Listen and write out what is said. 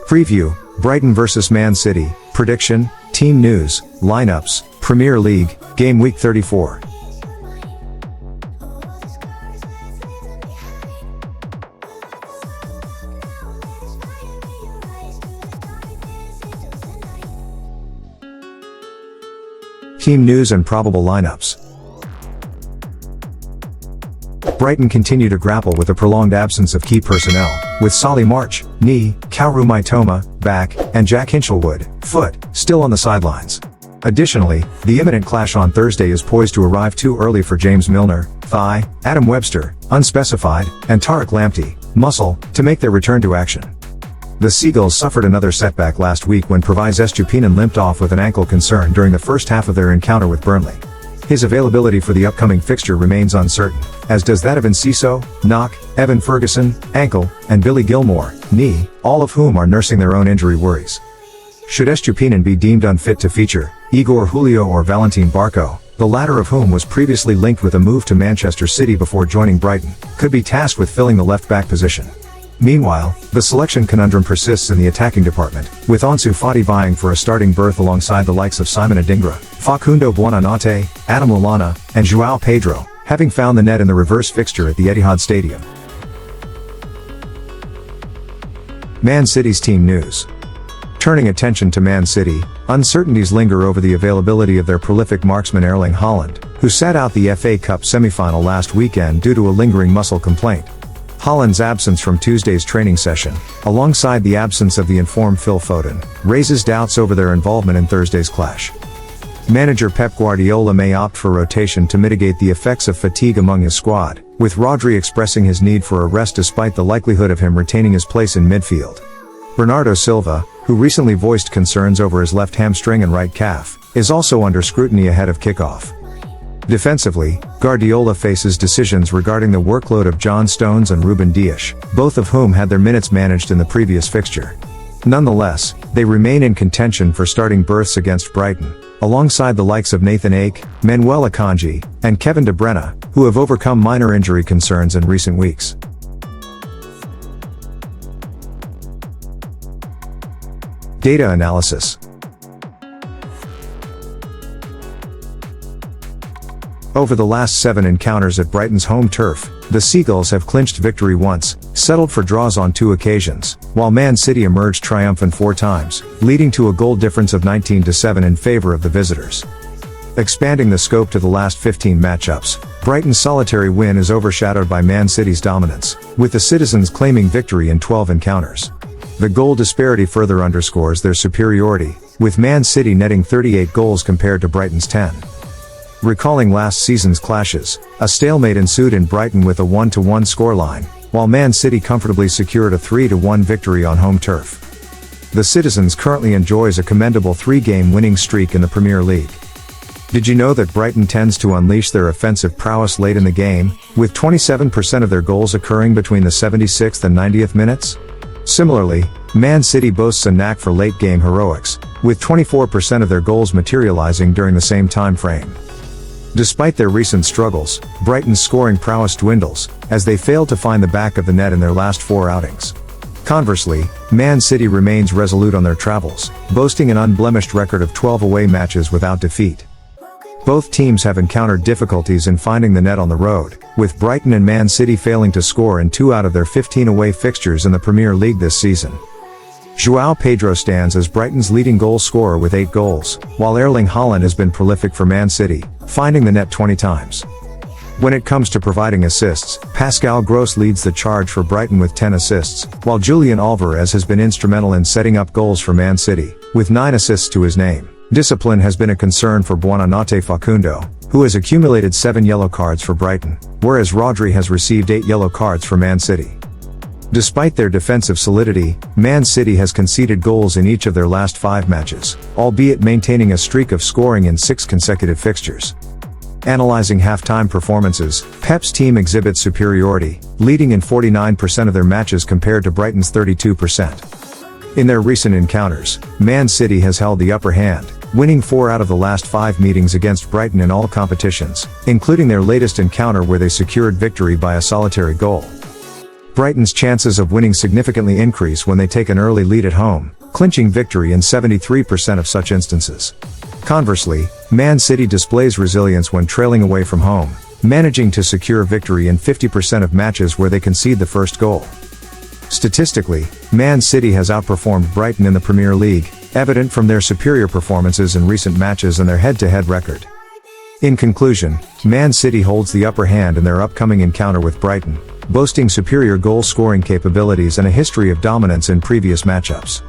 Preview, Brighton vs Man City, prediction, team news, lineups, Premier League, Game Week 34. Team news and probable lineups. Brighton continue to grapple with a prolonged absence of key personnel, with Solly March, knee, Kaoru Mitoma, back, and Jack Hinchelwood, foot, still on the sidelines. Additionally, the imminent clash on Thursday is poised to arrive too early for James Milner, thigh, Adam Webster, unspecified, and Tariq Lamptey, muscle, to make their return to action. The Seagulls suffered another setback last week when Pervaiz Estupinan limped off with an ankle concern during the first half of their encounter with Burnley. His availability for the upcoming fixture remains uncertain, as does that of Enciso, knock, Evan Ferguson, ankle, and Billy Gilmore, knee, all of whom are nursing their own injury worries. Should Estupinan be deemed unfit to feature, Igor Julio or Valentin Barco, the latter of whom was previously linked with a move to Manchester City before joining Brighton, could be tasked with filling the left-back position. Meanwhile, the selection conundrum persists in the attacking department, with Ansu Fati vying for a starting berth alongside the likes of Simon Adingra, Facundo Buonanotte, Adam Lallana, and João Pedro, having found the net in the reverse fixture at the Etihad Stadium. Man City's team news. Turning attention to Man City, uncertainties linger over the availability of their prolific marksman Erling Haaland, who sat out the FA Cup semi-final last weekend due to a lingering muscle complaint. Haaland's absence from Tuesday's training session, alongside the absence of the informed Phil Foden, raises doubts over their involvement in Thursday's clash. Manager Pep Guardiola may opt for rotation to mitigate the effects of fatigue among his squad, with Rodri expressing his need for a rest despite the likelihood of him retaining his place in midfield. Bernardo Silva, who recently voiced concerns over his left hamstring and right calf, is also under scrutiny ahead of kickoff. Defensively, Guardiola faces decisions regarding the workload of John Stones and Ruben Dias, both of whom had their minutes managed in the previous fixture. Nonetheless, they remain in contention for starting berths against Brighton, alongside the likes of Nathan Ake, Manuel Akanji, and Kevin De Bruyne, who have overcome minor injury concerns in recent weeks. Data analysis. Over the last 7 encounters at Brighton's home turf, the Seagulls have clinched victory once, settled for draws on 2 occasions, while Man City emerged triumphant 4 times, leading to a goal difference of 19-7 in favor of the visitors. Expanding the scope to the last 15 matchups, Brighton's solitary win is overshadowed by Man City's dominance, with the citizens claiming victory in 12 encounters. The goal disparity further underscores their superiority, with Man City netting 38 goals compared to Brighton's 10. Recalling last season's clashes, a stalemate ensued in Brighton with a 1-1 scoreline, while Man City comfortably secured a 3-1 victory on home turf. The Citizens currently enjoys a commendable 3-game winning streak in the Premier League. Did you know that Brighton tends to unleash their offensive prowess late in the game, with 27% of their goals occurring between the 76th and 90th minutes? Similarly, Man City boasts a knack for late-game heroics, with 24% of their goals materializing during the same time frame. Despite their recent struggles, Brighton's scoring prowess dwindles, as they fail to find the back of the net in their last 4 outings. Conversely, Man City remains resolute on their travels, boasting an unblemished record of 12 away matches without defeat. Both teams have encountered difficulties in finding the net on the road, with Brighton and Man City failing to score in 2 out of their 15 away fixtures in the Premier League this season. João Pedro stands as Brighton's leading goal scorer with 8 goals, while Erling Haaland has been prolific for Man City, finding the net 20 times. When it comes to providing assists, Pascal Gross leads the charge for Brighton with 10 assists, while Julian Alvarez has been instrumental in setting up goals for Man City, with 9 assists to his name. Discipline has been a concern for Buonanotte Facundo, who has accumulated 7 yellow cards for Brighton, whereas Rodri has received 8 yellow cards for Man City. Despite their defensive solidity, Man City has conceded goals in each of their last 5 matches, albeit maintaining a streak of scoring in 6 consecutive fixtures. Analyzing halftime performances, Pep's team exhibits superiority, leading in 49% of their matches compared to Brighton's 32%. In their recent encounters, Man City has held the upper hand, winning 4 out of the last 5 meetings against Brighton in all competitions, including their latest encounter where they secured victory by a solitary goal. Brighton's chances of winning significantly increase when they take an early lead at home, clinching victory in 73% of such instances. Conversely, Man City displays resilience when trailing away from home, managing to secure victory in 50% of matches where they concede the first goal. Statistically, Man City has outperformed Brighton in the Premier League, evident from their superior performances in recent matches and their head-to-head record. In conclusion, Man City holds the upper hand in their upcoming encounter with Brighton, boasting superior goal-scoring capabilities and a history of dominance in previous matchups.